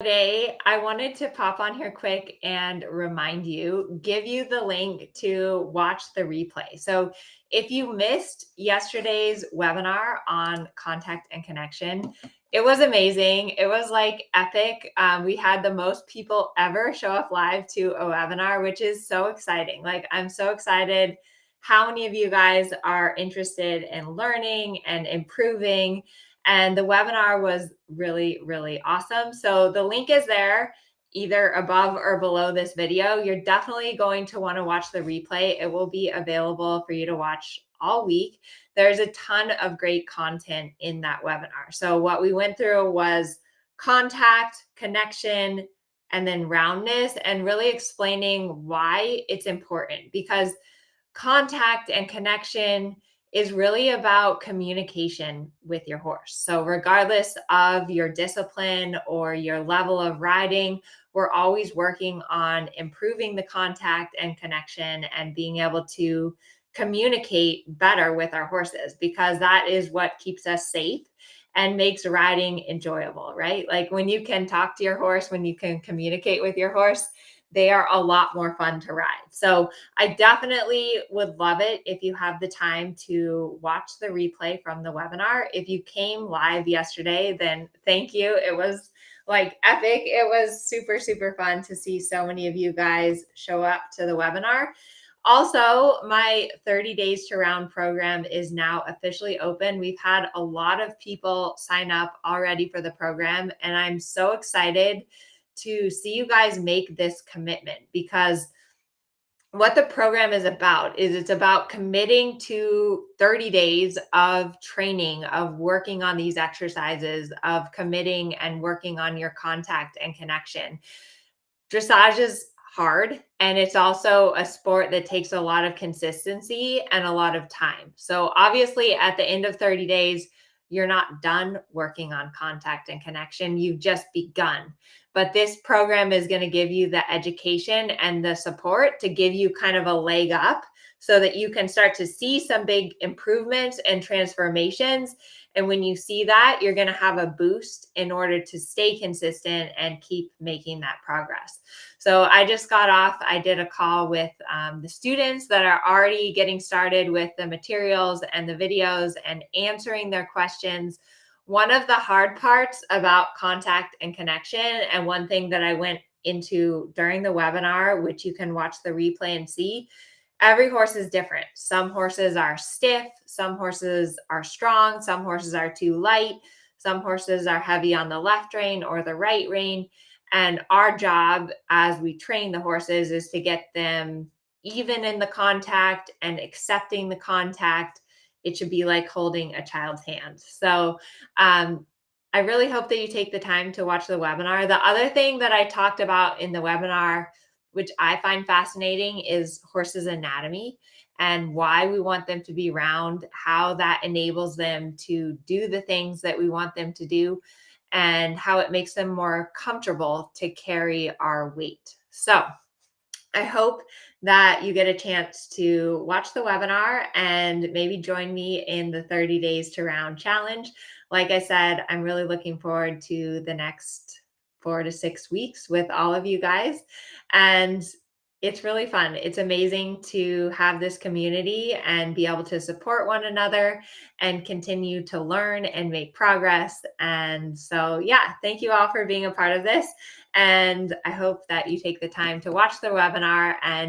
Today, I wanted to pop on here quick and remind you, give you the link to watch the replay. So, if you missed yesterday's webinar on contact and connection, it was amazing. It was like epic. We had the most people ever show up live to a webinar, which is so exciting. Like, I'm so excited how many of you guys are interested in learning and improving. And the webinar was really, really awesome. So the link is there either above or below this video. You're definitely going to want to watch the replay. It will be available for you to watch all week. There's a ton of great content in that webinar. So what we went through was contact, connection, and then roundness, and really explaining why it's important, because contact and connection is really about communication with your horse. So, regardless of your discipline or your level of riding, we're always working on improving the contact and connection and being able to communicate better with our horses, because that is what keeps us safe and makes riding enjoyable, right? Like when you can talk to your horse, when you can communicate with your horse, they are a lot more fun to ride. So, I definitely would love it if you have the time to watch the replay from the webinar. If you came live yesterday, then thank you. It was like epic. It was super, super fun to see so many of you guys show up to the webinar. Also, my 30 Days to Round program is now officially open. We've had a lot of people sign up already for the program, and I'm so excited to see you guys make this commitment, because what the program is about is it's about committing to 30 days of training, of working on these exercises, of committing and working on your contact and connection. Dressage is hard, and it's also a sport that takes a lot of consistency and a lot of time. So obviously at the end of 30 days, you're not done working on contact and connection. You've just begun. But this program is going to give you the education and the support to give you kind of a leg up so that you can start to see some big improvements and transformations. And when you see that, you're going to have a boost in order to stay consistent and keep making that progress. So I just got off, I did a call with the students that are already getting started with the materials and the videos and answering their questions. One of the hard parts about contact and connection, and one thing that I went into during the webinar, which you can watch the replay and see, every horse is different. Some horses are stiff, some horses are strong, some horses are too light, some horses are heavy on the left rein or the right rein. And our job as we train the horses is to get them even in the contact and accepting the contact. It should be like holding a child's hand. So, I really hope that you take the time to watch the webinar. The other thing that I talked about in the webinar, which I find fascinating, is horses' anatomy and why we want them to be round, how that enables them to do the things that we want them to do, and how it makes them more comfortable to carry our weight. So, I hope that you get a chance to watch the webinar and maybe join me in the 30 Days to Round challenge. Like I said, I'm really looking forward to the next 4 to 6 weeks with all of you guys. And it's really fun. It's amazing to have this community and be able to support one another and continue to learn and make progress. And so, yeah, thank you all for being a part of this. And I hope that you take the time to watch the webinar and